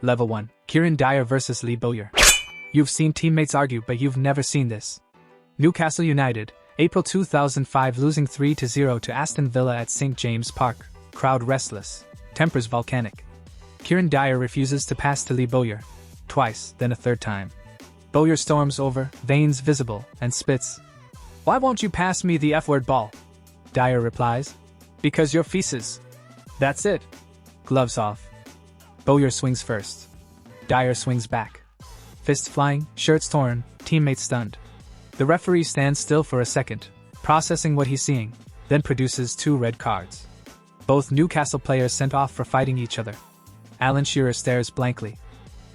Level 1. Kieran Dyer vs Lee Bowyer. You've seen teammates argue, but you've never seen this. Newcastle United, April 2005, losing 3-0 to Aston Villa at St James Park. Crowd restless. Tempers volcanic. Kieran Dyer refuses to pass to Lee Bowyer. Twice, then a third time. Bowyer storms over, veins visible, and spits. "Why won't you pass me the F-word ball?" Dyer replies. "Because you're feces." That's it. Gloves off. Bowyer swings first. Dyer swings back. Fists flying, shirts torn, teammates stunned. The referee stands still for a second, processing what he's seeing, then produces 2 red cards. Both Newcastle players sent off for fighting each other. Alan Shearer stares blankly.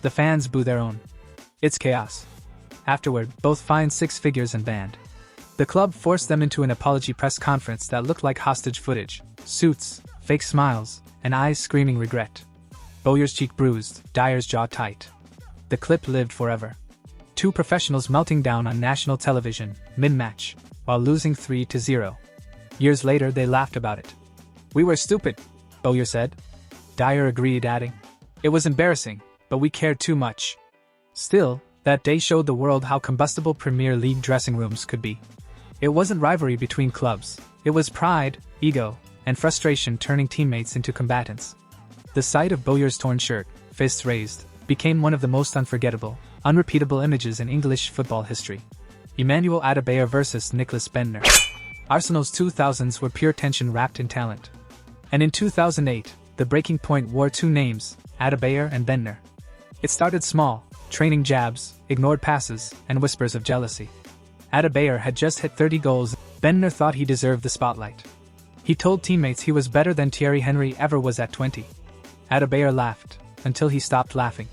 The fans boo their own. It's chaos. Afterward, both fined 6 figures and banned. The club forced them into an apology press conference that looked like hostage footage: suits, fake smiles, and eyes screaming regret. Bowyer's cheek bruised, Dyer's jaw tight. The clip lived forever. 2 professionals melting down on national television, mid-match, while losing 3-0. Years later they laughed about it. "We were stupid," Bowyer said. Dyer agreed, adding, "It was embarrassing, but we cared too much." Still, that day showed the world how combustible Premier League dressing rooms could be. It wasn't rivalry between clubs, it was pride, ego, and frustration turning teammates into combatants. The sight of Bowyer's torn shirt, fists raised, became one of the most unforgettable, unrepeatable images in English football history. Emmanuel Adebayor vs Nicholas Bendtner. Arsenal's 2000s were pure tension wrapped in talent. And in 2008, the breaking point wore 2 names, Adebayor and Bendtner. It started small, training jabs, ignored passes, and whispers of jealousy. Adebayor had just hit 30 goals. Bendtner thought he deserved the spotlight. He told teammates he was better than Thierry Henry ever was at 20. Adebayor laughed, until he stopped laughing.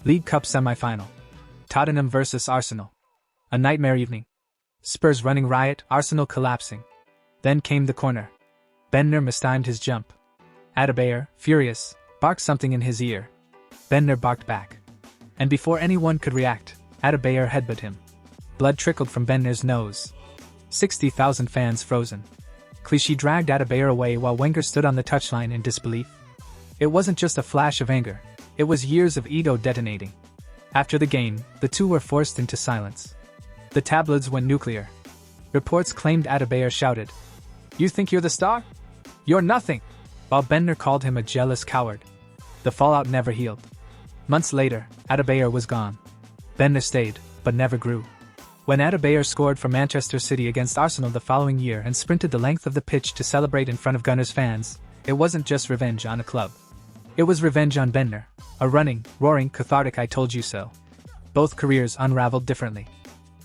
League Cup semi-final. Tottenham vs Arsenal. A nightmare evening. Spurs running riot, Arsenal collapsing. Then came the corner. Bendtner mistimed his jump. Adebayor, furious, barked something in his ear. Bendtner barked back. And before anyone could react, Adebayor headbutted him. Blood trickled from Bendtner's nose. 60,000 fans frozen. Clichy dragged Adebayor away while Wenger stood on the touchline in disbelief. It wasn't just a flash of anger, it was years of ego detonating. After the game, the two were forced into silence. The tabloids went nuclear. Reports claimed Adebayor shouted, "You think you're the star? You're nothing!" while Bendtner called him a jealous coward. The fallout never healed. Months later, Adebayor was gone. Bendtner stayed, but never grew. When Adebayor scored for Manchester City against Arsenal the following year and sprinted the length of the pitch to celebrate in front of Gunners fans, it wasn't just revenge on a club. It was revenge on Bendtner, a running, roaring, cathartic "I told you so." Both careers unraveled differently.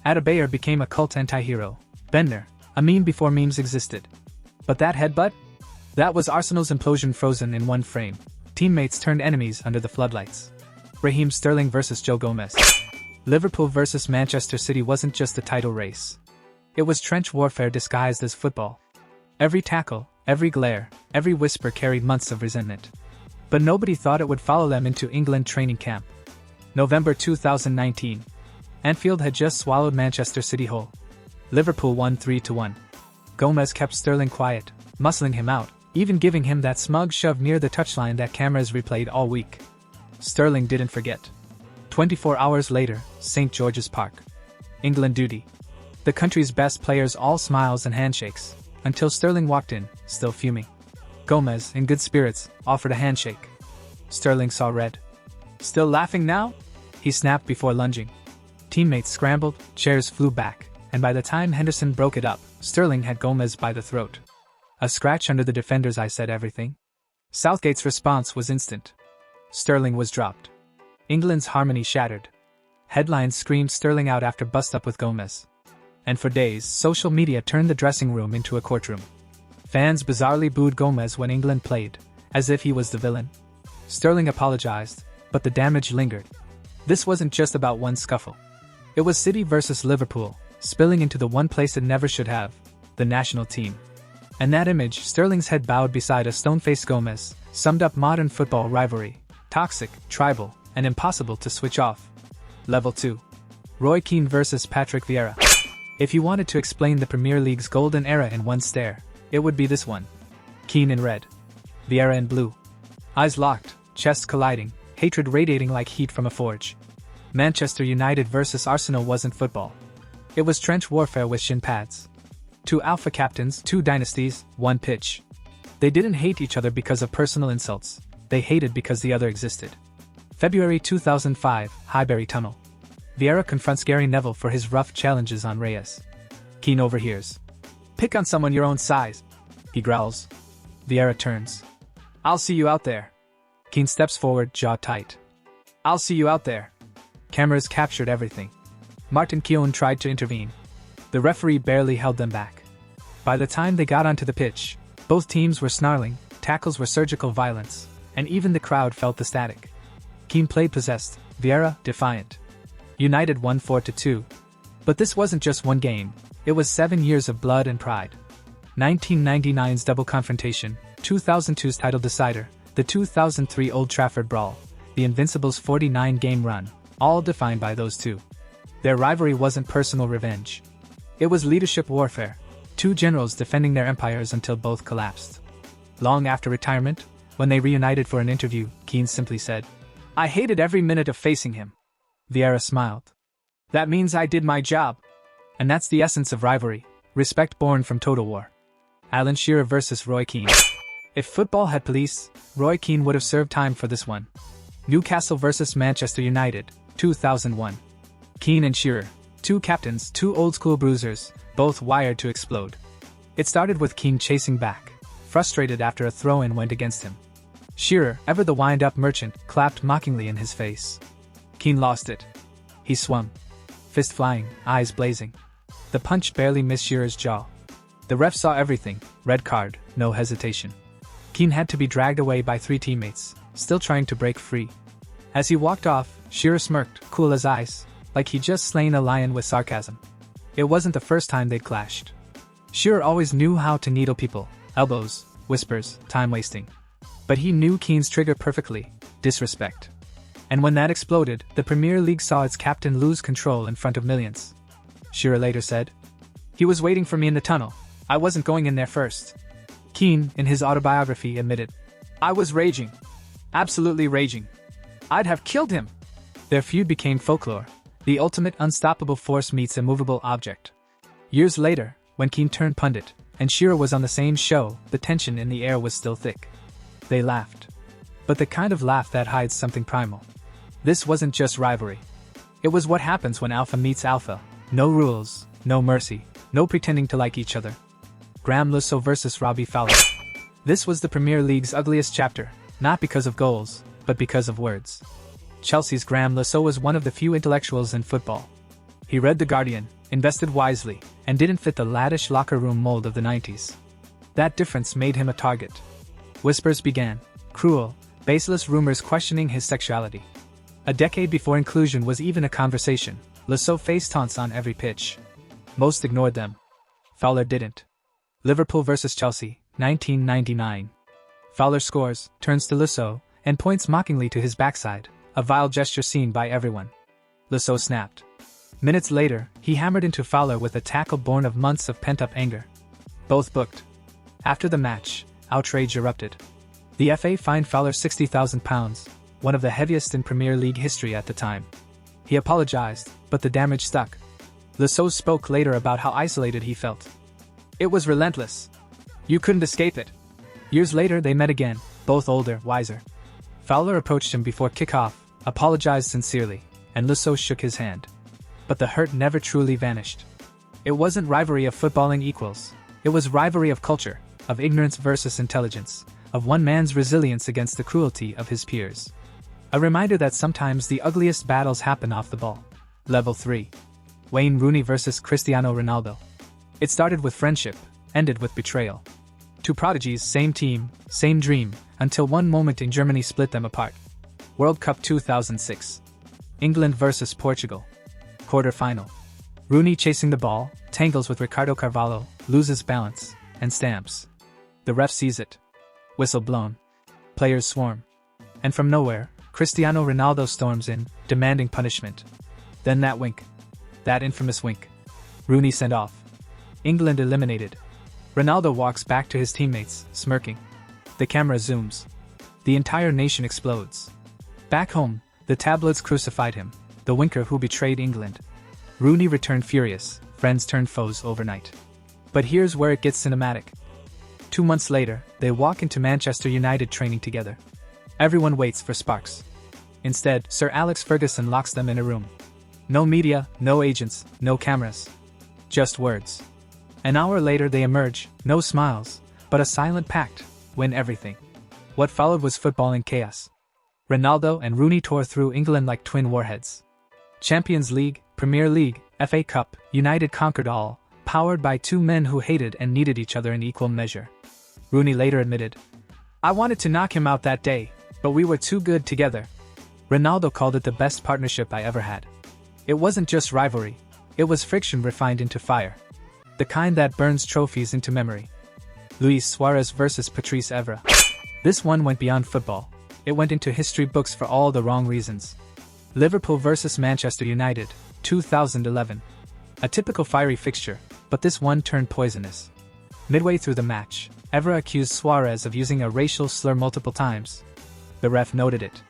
Adebayor became a cult anti-hero. Bendtner, a meme before memes existed. But that headbutt? That was Arsenal's implosion frozen in one frame. Teammates turned enemies under the floodlights. Raheem Sterling vs Joe Gomez. Liverpool vs Manchester City wasn't just a title race. It was trench warfare disguised as football. Every tackle, every glare, every whisper carried months of resentment. But nobody thought it would follow them into England training camp. November 2019. Anfield had just swallowed Manchester City whole. Liverpool won 3-1. Gomez kept Sterling quiet, muscling him out, even giving him that smug shove near the touchline that cameras replayed all week. Sterling didn't forget. 24 hours later, St. George's Park. England duty. The country's best players all smiles and handshakes, until Sterling walked in, still fuming. Gomez, in good spirits, offered a handshake. Sterling saw red. "Still laughing now?" he snapped before lunging. Teammates scrambled, chairs flew back, and by the time Henderson broke it up, Sterling had Gomez by the throat. A scratch under the defender's eye said everything. Southgate's response was instant. Sterling was dropped. England's harmony shattered. Headlines screamed Sterling out after bust-up with Gomez. And for days, social media turned the dressing room into a courtroom. Fans bizarrely booed Gomez when England played, as if he was the villain. Sterling apologized, but the damage lingered. This wasn't just about one scuffle. It was City versus Liverpool, spilling into the one place it never should have, the national team. And that image, Sterling's head bowed beside a stone-faced Gomez, summed up modern football rivalry: toxic, tribal, and impossible to switch off. Level 2. Roy Keane vs Patrick Vieira. If you wanted to explain the Premier League's golden era in one stare, it would be this one. Keane in red. Vieira in blue. Eyes locked, chests colliding, hatred radiating like heat from a forge. Manchester United versus Arsenal wasn't football. It was trench warfare with shin pads. Two alpha captains, two dynasties, one pitch. They didn't hate each other because of personal insults, they hated because the other existed. February 2005, Highbury Tunnel. Vieira confronts Gary Neville for his rough challenges on Reyes. Keane overhears. "Pick on someone your own size," he growls. Vieira turns. "I'll see you out there." Keane steps forward, jaw tight. "I'll see you out there." Cameras captured everything. Martin Keown tried to intervene. The referee barely held them back. By the time they got onto the pitch, both teams were snarling, tackles were surgical violence, and even the crowd felt the static. Keane played possessed, Vieira defiant. United won 4-2. But this wasn't just one game, it was 7 years of blood and pride. 1999's double confrontation, 2002's title decider, the 2003 Old Trafford brawl, the Invincibles' 49-game run, all defined by those two. Their rivalry wasn't personal revenge. It was leadership warfare, two generals defending their empires until both collapsed. Long after retirement, when they reunited for an interview, Keane simply said, "I hated every minute of facing him." Vieira smiled. "That means I did my job." And that's the essence of rivalry, respect born from total war. Alan Shearer versus Roy Keane. If football had police, Roy Keane would have served time for this one. Newcastle versus Manchester United, 2001. Keane and Shearer, two captains, two old-school bruisers, both wired to explode. It started with Keane chasing back, frustrated after a throw-in went against him. Shearer, ever the wind-up merchant, clapped mockingly in his face. Keane lost it. He swung, fist flying, eyes blazing. The punch barely missed Shearer's jaw. The ref saw everything, red card, no hesitation. Keane had to be dragged away by three teammates, still trying to break free. As he walked off, Shearer smirked, cool as ice, like he'd just slain a lion with sarcasm. It wasn't the first time they'd clashed. Shearer always knew how to needle people, elbows, whispers, time wasting. But he knew Keane's trigger perfectly, disrespect. And when that exploded, the Premier League saw its captain lose control in front of millions. Shearer later said, "He was waiting for me in the tunnel. I wasn't going in there first." Keane, in his autobiography, admitted, "I was raging. Absolutely raging. I'd have killed him." Their feud became folklore, the ultimate unstoppable force meets immovable object. Years later, when Keane turned pundit, and Shearer was on the same show, the tension in the air was still thick. They laughed. But the kind of laugh that hides something primal. This wasn't just rivalry. It was what happens when alpha meets alpha. No rules, no mercy, no pretending to like each other. Graham Lusso versus Robbie Fowler. This was the Premier League's ugliest chapter, not because of goals, but because of words. Chelsea's Graham Lusso was one of the few intellectuals in football. He read The Guardian, invested wisely, and didn't fit the laddish locker room mold of the 90s. That difference made him a target. Whispers began, cruel, baseless rumors questioning his sexuality. A decade before inclusion was even a conversation, Lusso faced taunts on every pitch. Most ignored them. Fowler didn't. Liverpool vs Chelsea, 1999. Fowler scores, turns to Lusso, and points mockingly to his backside, a vile gesture seen by everyone. Lusso snapped. Minutes later, he hammered into Fowler with a tackle born of months of pent-up anger. Both booked. After the match, outrage erupted. The FA fined Fowler £60,000, one of the heaviest in Premier League history at the time. He apologized, but the damage stuck. Lusso spoke later about how isolated he felt. "It was relentless. You couldn't escape it." Years later they met again, both older, wiser. Fowler approached him before kickoff, apologized sincerely, and Lusso shook his hand. But the hurt never truly vanished. It wasn't rivalry of footballing equals. It was rivalry of culture, of ignorance versus intelligence, of one man's resilience against the cruelty of his peers. A reminder that sometimes the ugliest battles happen off the ball. Level 3. Wayne Rooney versus Cristiano Ronaldo. It started with friendship, ended with betrayal. Two prodigies, same team, same dream, until one moment in Germany split them apart. World Cup 2006. England versus Portugal. Quarter-final. Rooney chasing the ball, tangles with Ricardo Carvalho, loses balance, and stamps. The ref sees it. Whistle blown. Players swarm. And from nowhere, Cristiano Ronaldo storms in, demanding punishment. Then that wink. That infamous wink. Rooney sent off. England eliminated. Ronaldo walks back to his teammates, smirking. The camera zooms. The entire nation explodes. Back home, the tabloids crucified him, the winker who betrayed England. Rooney returned furious, friends turned foes overnight. But here's where it gets cinematic. 2 months later, they walk into Manchester United training together. Everyone waits for sparks. Instead, Sir Alex Ferguson locks them in a room. No media, no agents, no cameras. Just words. An hour later they emerge, no smiles, but a silent pact, win everything. What followed was football in chaos. Ronaldo and Rooney tore through England like twin warheads. Champions League, Premier League, FA Cup, United conquered all, powered by two men who hated and needed each other in equal measure. Rooney later admitted, "I wanted to knock him out that day, but we were too good together." Ronaldo called it the best partnership I ever had. It wasn't just rivalry, it was friction refined into fire. The kind that burns trophies into memory. Luis Suarez vs Patrice Evra. This one went beyond football. It went into history books for all the wrong reasons. Liverpool vs Manchester United, 2011. A typical fiery fixture, but this one turned poisonous. Midway through the match, Evra accused Suarez of using a racial slur multiple times. The ref noted it.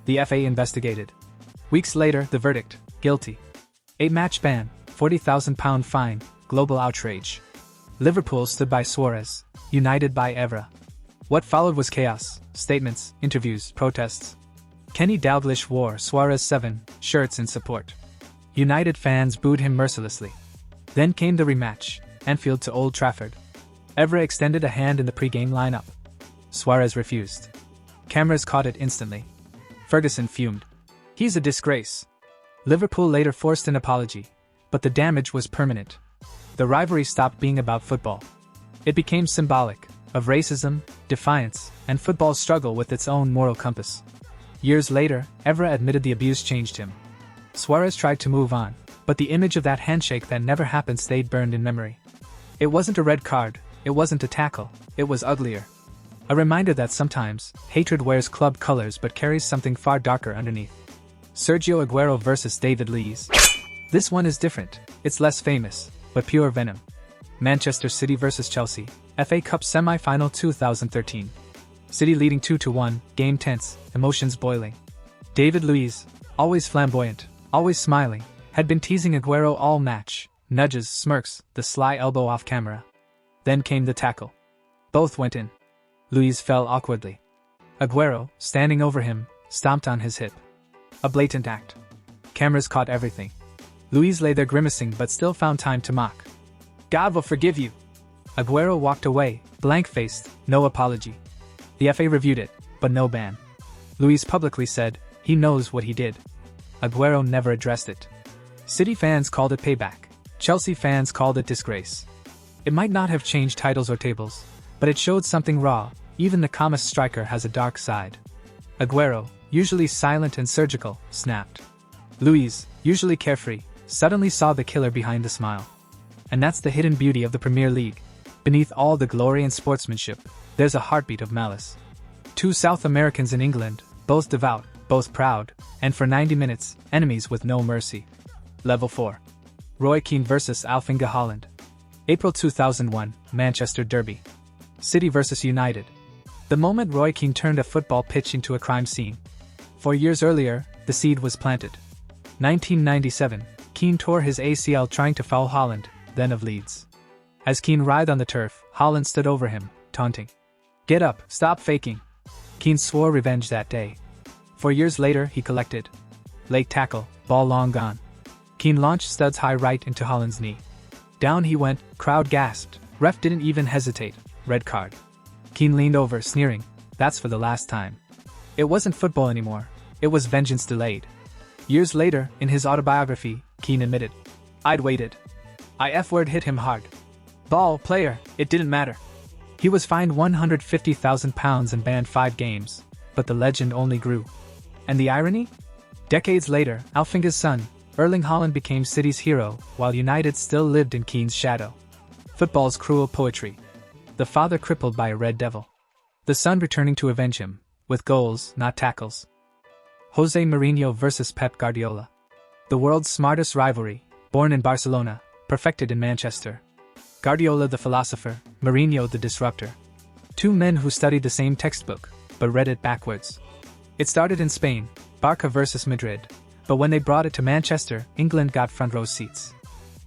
The FA investigated. Weeks later, the verdict, guilty. 8-match ban, £40,000 fine, global outrage. Liverpool stood by Suarez, United by Evra. What followed was chaos, statements, interviews, protests. Kenny Dalglish wore Suarez 7 shirts in support. United fans booed him mercilessly. Then came the rematch, Anfield to Old Trafford. Evra extended a hand in the pre-game lineup. Suarez refused. Cameras caught it instantly. Ferguson fumed. "He's a disgrace." Liverpool later forced an apology, but the damage was permanent. The rivalry stopped being about football. It became symbolic of racism, defiance, and football's struggle with its own moral compass. Years later, Evra admitted the abuse changed him. Suarez tried to move on, but the image of that handshake that never happened stayed burned in memory. It wasn't a red card, it wasn't a tackle, it was uglier. A reminder that sometimes, hatred wears club colors but carries something far darker underneath. Sergio Aguero vs David Luiz. This one is different, it's less famous, but pure venom. Manchester City vs Chelsea, FA Cup semi-final 2013. City leading 2-1, game tense, emotions boiling. David Luiz, always flamboyant, always smiling, had been teasing Aguero all match, nudges, smirks, the sly elbow off camera. Then came the tackle. Both went in. Luiz fell awkwardly. Aguero, standing over him, stomped on his hip. A blatant act. Cameras caught everything. Luiz lay there grimacing but still found time to mock. "God will forgive you." Aguero walked away, blank-faced, no apology. The FA reviewed it, but no ban. Luiz publicly said, he knows what he did. Aguero never addressed it. City fans called it payback. Chelsea fans called it disgrace. It might not have changed titles or tables, but it showed something raw. Even the calmest striker has a dark side. Aguero, usually silent and surgical, snapped. Luiz, usually carefree, suddenly saw the killer behind the smile. And that's the hidden beauty of the Premier League. Beneath all the glory and sportsmanship, there's a heartbeat of malice. Two South Americans in England, both devout, both proud, and for 90 minutes, enemies with no mercy. Level 4. Roy Keane vs Alf-Inge Haaland. April 2001, Manchester Derby. City vs United. The moment Roy Keane turned a football pitch into a crime scene. 4 years earlier, the seed was planted. 1997, Keane tore his ACL trying to foul Haaland, then of Leeds. As Keane writhed on the turf, Haaland stood over him, taunting. "Get up, stop faking." Keane swore revenge that day. 4 years later, he collected. Late tackle, ball long gone. Keane launched studs high right into Haaland's knee. Down he went, crowd gasped, ref didn't even hesitate, red card. Keane leaned over, sneering, "That's for the last time." It wasn't football anymore, it was vengeance delayed. Years later, in his autobiography, Keane admitted, "I'd waited. I F-word hit him hard. Ball, player, it didn't matter." He was fined £150,000 and banned 5 games, but the legend only grew. And the irony? Decades later, Alf-Inge's son, Erling Haaland became City's hero, while United still lived in Keane's shadow. Football's cruel poetry. The father crippled by a red devil. The son returning to avenge him, with goals, not tackles. Jose Mourinho vs Pep Guardiola. The world's smartest rivalry, born in Barcelona, perfected in Manchester. Guardiola the philosopher, Mourinho the disruptor. Two men who studied the same textbook, but read it backwards. It started in Spain, Barca vs Madrid, but when they brought it to Manchester, England got front row seats.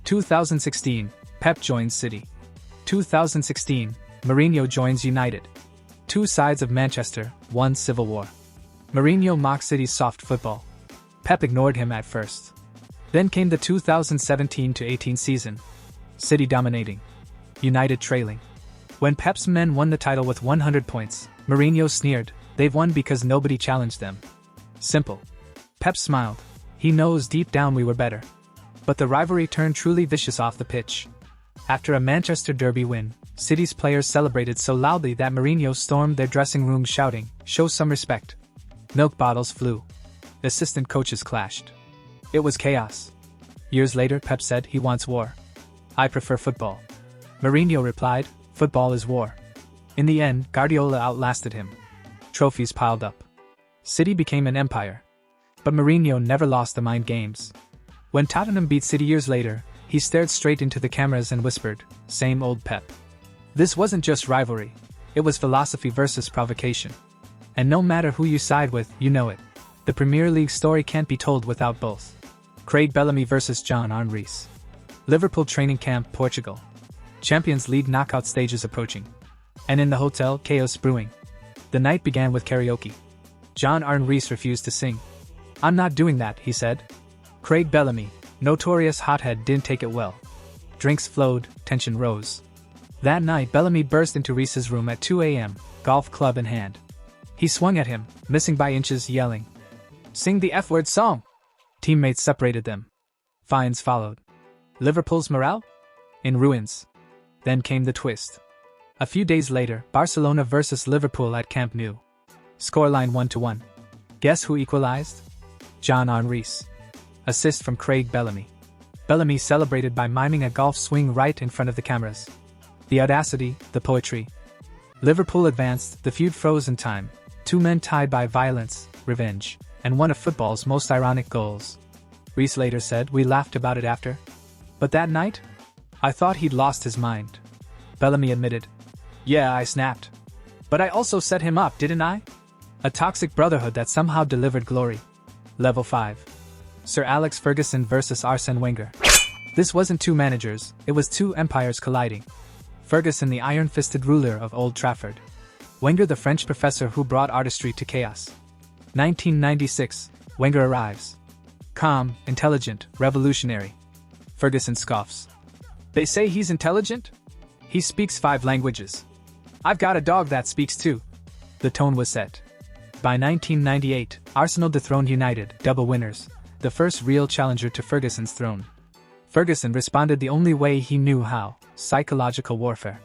2016, Pep joins City. 2016, Mourinho joins United. Two sides of Manchester, one civil war. Mourinho mocked City's soft football. Pep ignored him at first. Then came the 2017-18 season. City dominating. United trailing. When Pep's men won the title with 100 points, Mourinho sneered, "They've won because nobody challenged them." Simple. Pep smiled. He knows deep down we were better. But the rivalry turned truly vicious off the pitch. After a Manchester derby win, City's players celebrated so loudly that Mourinho stormed their dressing room shouting, "Show some respect." Milk bottles flew. Assistant coaches clashed. It was chaos. Years later, Pep said he wants war. "I prefer football." Mourinho replied, "Football is war." In the end, Guardiola outlasted him. Trophies piled up. City became an empire. But Mourinho never lost the mind games. When Tottenham beat City years later, he stared straight into the cameras and whispered, "Same old Pep." This wasn't just rivalry. It was philosophy versus provocation. And no matter who you side with, you know it. The Premier League story can't be told without both. Craig Bellamy vs John Arne-Rees. Liverpool training camp, Portugal. Champions League knockout stages approaching. And in the hotel, chaos brewing. The night began with karaoke. John Arne-Rees refused to sing. "I'm not doing that," he said. Craig Bellamy, notorious hothead, didn't take it well. Drinks flowed, tension rose. That night, Bellamy burst into Rees's room at 2 a.m., golf club in hand. He swung at him, missing by inches, yelling, "Sing the F-word song!" Teammates separated them. Fines followed. Liverpool's morale? In ruins. Then came the twist. A few days later, Barcelona vs Liverpool at Camp Nou. Scoreline 1-1. Guess who equalized? John Arne-Rees. Assist from Craig Bellamy. Bellamy celebrated by miming a golf swing right in front of the cameras. The audacity, the poetry. Liverpool advanced, the feud froze in time. Two men tied by violence, revenge, and one of football's most ironic goals. Rees later said, "We laughed about it after. But that night? I thought he'd lost his mind." Bellamy admitted, "Yeah, I snapped. But I also set him up, didn't I?" A toxic brotherhood that somehow delivered glory. Level 5. Sir Alex Ferguson vs Arsene Wenger. This wasn't two managers, it was two empires colliding. Ferguson, the iron-fisted ruler of Old Trafford. Wenger, the French professor who brought artistry to chaos. 1996, Wenger arrives. Calm, intelligent, revolutionary. Ferguson scoffs. "They say he's intelligent? He speaks 5 languages. I've got a dog that speaks 2. The tone was set. By 1998, Arsenal dethroned United, double winners, the first real challenger to Ferguson's throne. Ferguson responded the only way he knew how, psychological warfare.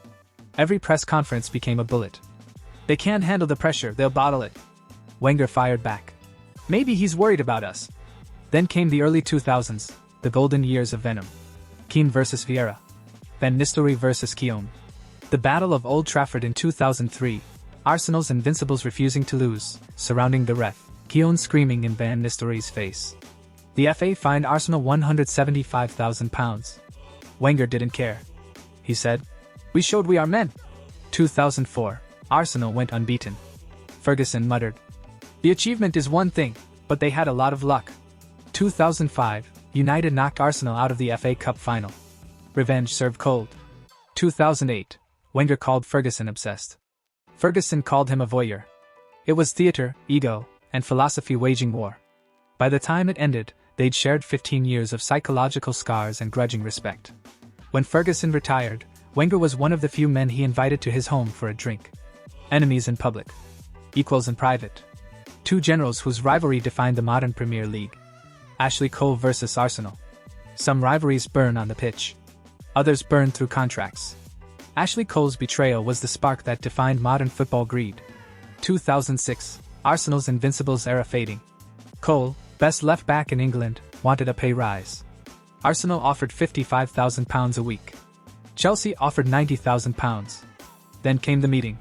Every press conference became a bullet. "They can't handle the pressure, they'll bottle it." Wenger fired back. "Maybe he's worried about us." Then came the early 2000s, the golden years of venom. Keane vs Vieira. Van Nistelrooy vs Keane. The Battle of Old Trafford in 2003. Arsenal's invincibles refusing to lose, surrounding the ref, Keane screaming in Van Nistelrooy's face. The FA fined Arsenal £175,000. Wenger didn't care. He said, "We showed we are men." 2004. Arsenal went unbeaten. Ferguson muttered, "The achievement is one thing, but they had a lot of luck." 2005. United knocked Arsenal out of the FA Cup final. Revenge served cold. 2008. Wenger called Ferguson obsessed. Ferguson called him a voyeur. It was theatre, ego, and philosophy waging war. By the time it ended, they'd shared 15 years of psychological scars and grudging respect. When Ferguson retired, Wenger was one of the few men he invited to his home for a drink. Enemies in public. Equals in private. Two generals whose rivalry defined the modern Premier League. Ashley Cole vs Arsenal. Some rivalries burn on the pitch. Others burn through contracts. Ashley Cole's betrayal was the spark that defined modern football greed. 2006. Arsenal's Invincibles era fading. Cole, best left back in England, wanted a pay rise. Arsenal offered £55,000 a week. Chelsea offered £90,000. Then came the meeting.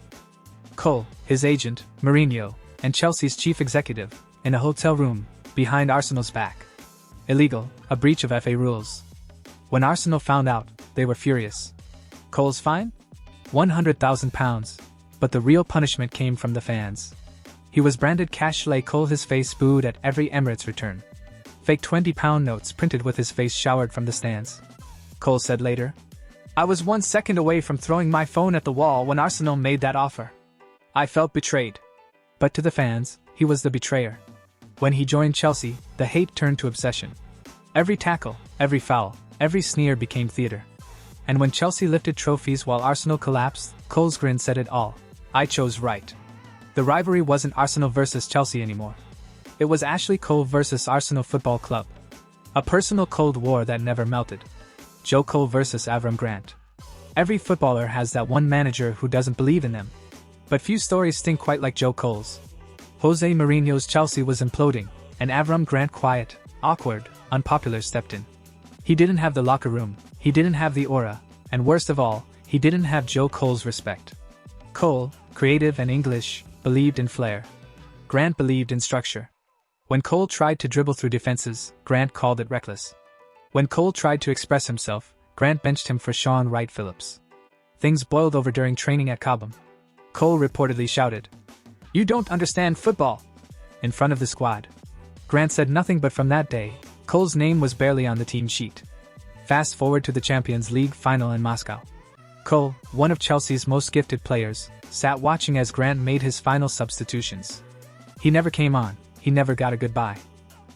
Cole, his agent, Mourinho, and Chelsea's chief executive, in a hotel room, behind Arsenal's back. Illegal, a breach of FA rules. When Arsenal found out, they were furious. Cole's fine? £100,000, but the real punishment came from the fans. He was branded Cashley Cole, his face booed at every Emirates return. Fake £20 notes printed with his face showered from the stands. Cole said later, "I was 1 second away from throwing my phone at the wall when Arsenal made that offer. I felt betrayed." But to the fans, he was the betrayer. When he joined Chelsea, the hate turned to obsession. Every tackle, every foul, every sneer became theatre. And when Chelsea lifted trophies while Arsenal collapsed, Cole's grin said it all. "I chose right." The rivalry wasn't Arsenal versus Chelsea anymore. It was Ashley Cole versus Arsenal Football Club. A personal Cold War that never melted. Joe Cole versus Avram Grant. Every footballer has that one manager who doesn't believe in them. But few stories sting quite like Joe Cole's. Jose Mourinho's Chelsea was imploding, and Avram Grant, quiet, awkward, unpopular, stepped in. He didn't have the locker room, he didn't have the aura, and worst of all, he didn't have Joe Cole's respect. Cole, creative and English, believed in flair. Grant believed in structure. When Cole tried to dribble through defenses, Grant called it reckless. When Cole tried to express himself, Grant benched him for Sean Wright-Phillips. Things boiled over during training at Cobham. Cole reportedly shouted, "You don't understand football!" in front of the squad. Grant said nothing, but from that day, Cole's name was barely on the team sheet. Fast forward to the Champions League final in Moscow. Cole, one of Chelsea's most gifted players, sat watching as Grant made his final substitutions. He never came on, he never got a goodbye.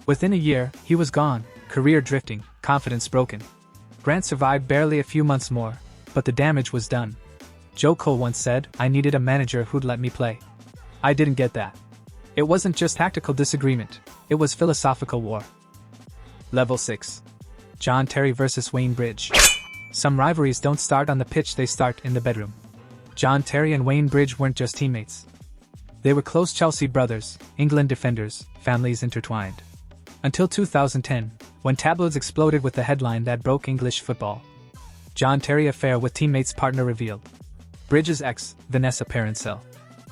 Within a year, he was gone, career drifting, confidence broken. Grant survived barely a few months more, but the damage was done. Joe Cole once said, "I needed a manager who'd let me play. I didn't get that." It wasn't just tactical disagreement, it was philosophical war. Level 6. John Terry vs. Wayne Bridge. Some rivalries don't start on the pitch, they start in the bedroom. John Terry and Wayne Bridge weren't just teammates. They were close Chelsea brothers, England defenders, families intertwined. Until 2010, when tabloids exploded with the headline that broke English football. John Terry affair with teammates partner revealed. Bridges' ex, Vanessa Parencel.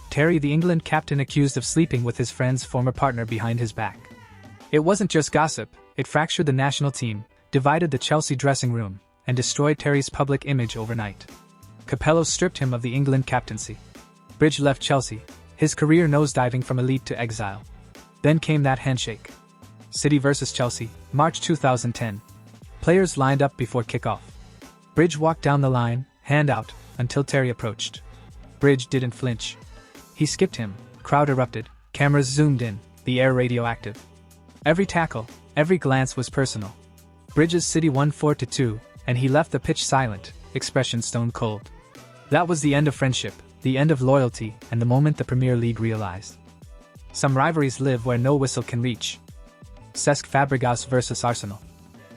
Terry, the England captain, accused of sleeping with his friend's former partner behind his back. It wasn't just gossip, it fractured the national team, divided the Chelsea dressing room, and destroyed Terry's public image overnight. Capello stripped him of the England captaincy. Bridge left Chelsea, his career nosediving from elite to exile. Then came that handshake. City vs. Chelsea, March 2010. Players lined up before kickoff. Bridge walked down the line, hand out, until Terry approached. Bridge didn't flinch. He skipped him, crowd erupted, cameras zoomed in, the air radioactive. Every tackle, every glance was personal. Bridges' City won 4-2, and he left the pitch silent, expression stone cold. That was the end of friendship, the end of loyalty, and the moment the Premier League realized. Some rivalries live where no whistle can reach. Cesc Fabregas vs. Arsenal.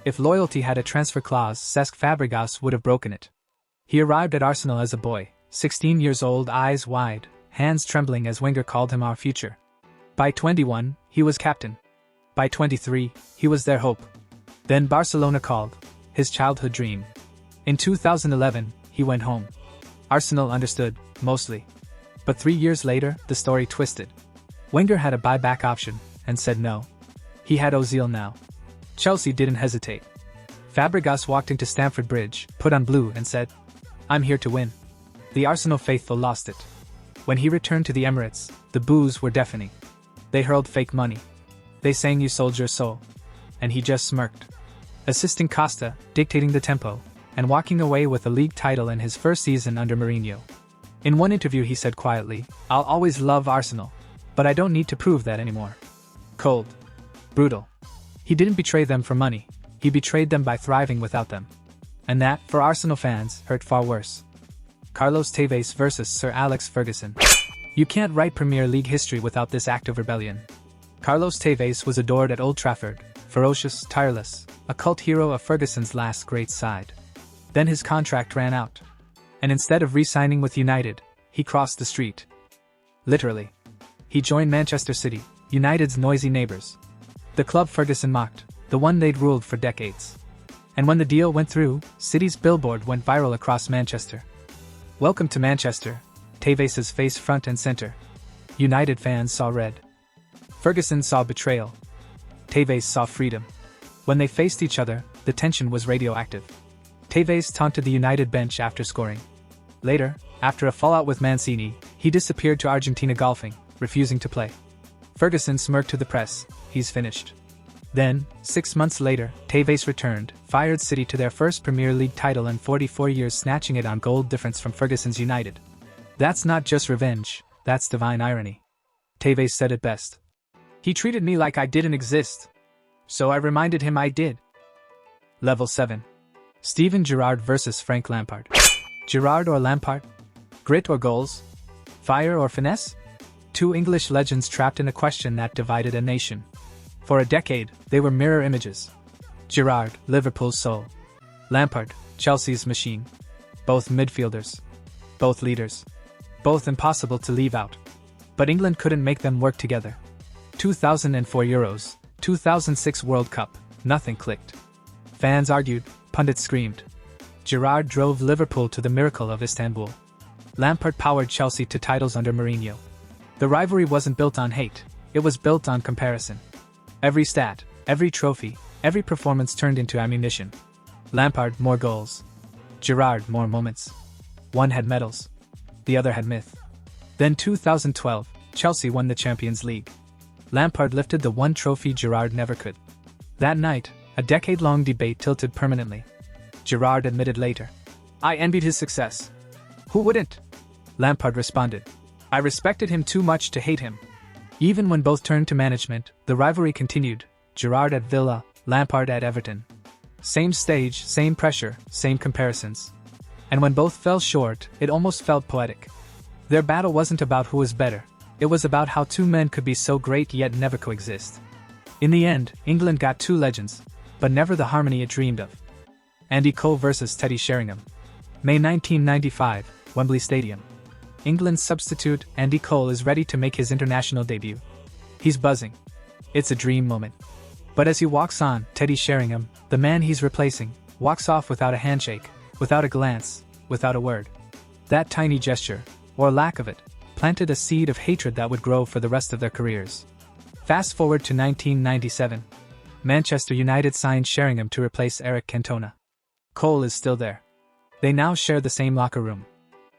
If loyalty had a transfer clause, Cesc Fabregas would have broken it. He arrived at Arsenal as a boy, 16 years old, eyes wide, hands trembling as Wenger called him our future. By 21, he was captain. By 23, he was their hope. Then Barcelona called, his childhood dream. In 2011, he went home. Arsenal understood, mostly. But 3 years later, the story twisted. Wenger had a buyback option, and said no. He had Ozil now. Chelsea didn't hesitate. Fabregas walked into Stamford Bridge, put on blue, and said, "I'm here to win." The Arsenal faithful lost it. When he returned to the Emirates, the boos were deafening. They hurled fake money. They sang "You sold your soul." And he just smirked. Assisting Costa, dictating the tempo, and walking away with a league title in his first season under Mourinho. In one interview he said quietly, "I'll always love Arsenal, but I don't need to prove that anymore." Cold. Brutal. He didn't betray them for money, he betrayed them by thriving without them. And that, for Arsenal fans, hurt far worse. Carlos Tevez vs. Sir Alex Ferguson. You can't write Premier League history without this act of rebellion. Carlos Tevez was adored at Old Trafford, ferocious, tireless, a cult hero of Ferguson's last great side. Then his contract ran out. And instead of re-signing with United, he crossed the street. Literally. He joined Manchester City, United's noisy neighbors. The club Ferguson mocked, the one they'd ruled for decades. And when the deal went through, City's billboard went viral across Manchester. "Welcome to Manchester," Tevez's face front and center. United fans saw red. Ferguson saw betrayal. Tevez saw freedom. When they faced each other, the tension was radioactive. Tevez taunted the United bench after scoring. Later, after a fallout with Mancini, he disappeared to Argentina golfing, refusing to play. Ferguson smirked to the press. He's finished. Then, 6 months later, Tevez returned, fired City to their first Premier League title in 44 years, snatching it on goal difference from Ferguson's United. That's not just revenge, that's divine irony. Tevez said it best. He treated me like I didn't exist. So I reminded him I did. Level 7. Steven Gerrard vs Frank Lampard. Gerrard or Lampard? Grit or goals? Fire or finesse? Two English legends trapped in a question that divided a nation. For a decade, they were mirror images. Gerrard, Liverpool's soul. Lampard, Chelsea's machine. Both midfielders. Both leaders. Both impossible to leave out. But England couldn't make them work together. 2004 Euros, 2006 World Cup, nothing clicked. Fans argued, pundits screamed. Gerrard drove Liverpool to the miracle of Istanbul. Lampard powered Chelsea to titles under Mourinho. The rivalry wasn't built on hate, it was built on comparison. Every stat, every trophy, every performance turned into ammunition. Lampard, more goals. Gerrard, more moments. One had medals. The other had myth. Then 2012, Chelsea won the Champions League. Lampard lifted the one trophy Gerrard never could. That night, a decade-long debate tilted permanently. Gerrard admitted later, "I envied his success." "Who wouldn't?" Lampard responded, "I respected him too much to hate him." Even when both turned to management, the rivalry continued. Gerrard at Villa, Lampard at Everton. Same stage, same pressure, same comparisons. And when both fell short, it almost felt poetic. Their battle wasn't about who was better, it was about how two men could be so great yet never coexist. In the end, England got two legends, but never the harmony it dreamed of. Andy Cole vs Teddy Sheringham. May 1995, Wembley Stadium. England's substitute, Andy Cole, is ready to make his international debut. He's buzzing. It's a dream moment. But as he walks on, Teddy Sheringham, the man he's replacing, walks off without a handshake, without a glance, without a word. That tiny gesture, or lack of it, planted a seed of hatred that would grow for the rest of their careers. Fast forward to 1997. Manchester United signed Sheringham to replace Eric Cantona. Cole is still there. They now share the same locker room.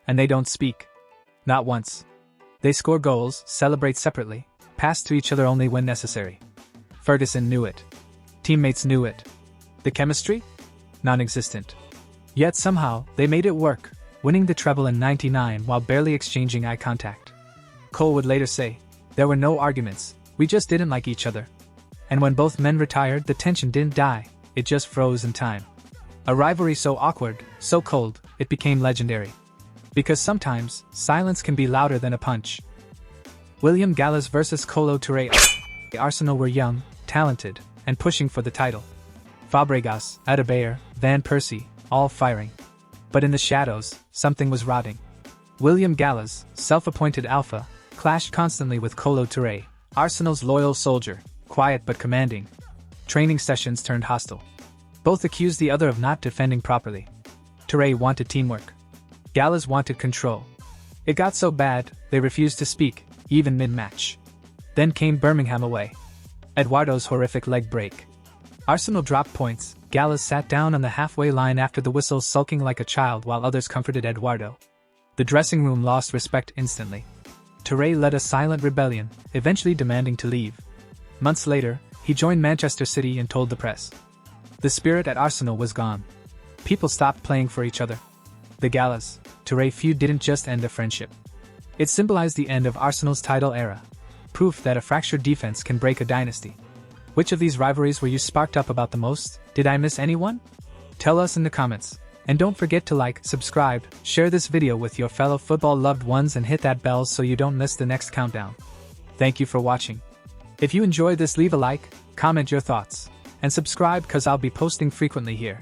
And they don't speak. Not once. They score goals, celebrate separately, pass to each other only when necessary. Ferguson knew it. Teammates knew it. The chemistry? Non-existent. Yet somehow, they made it work, winning the treble in '99 while barely exchanging eye contact. Cole would later say, "There were no arguments, we just didn't like each other." And when both men retired, the tension didn't die, it just froze in time. A rivalry so awkward, so cold, it became legendary. Because sometimes, silence can be louder than a punch. William Gallas vs Kolo Touré. Arsenal were young, talented, and pushing for the title. Fabregas, Adebayor, Van Persie, all firing. But in the shadows, something was rotting. William Gallas, self-appointed alpha, clashed constantly with Kolo Touré, Arsenal's loyal soldier, quiet but commanding. Training sessions turned hostile. Both accused the other of not defending properly. Touré wanted teamwork. Gallas wanted control. It got so bad, they refused to speak, even mid-match. Then came Birmingham away. Eduardo's horrific leg break. Arsenal dropped points. Gallas sat down on the halfway line after the whistle, sulking like a child while others comforted Eduardo. The dressing room lost respect instantly. Touré led a silent rebellion, eventually demanding to leave. Months later, he joined Manchester City and told the press. The spirit at Arsenal was gone. People stopped playing for each other. The Gallas, Touré feud didn't just end a friendship. It symbolized the end of Arsenal's title era. Proof that a fractured defense can break a dynasty. Which of these rivalries were you sparked up about the most? Did I miss anyone? Tell us in the comments. And don't forget to like, subscribe, share this video with your fellow football loved ones and hit that bell so you don't miss the next countdown. Thank you for watching. If you enjoyed this, leave a like, comment your thoughts, and subscribe cause I'll be posting frequently here.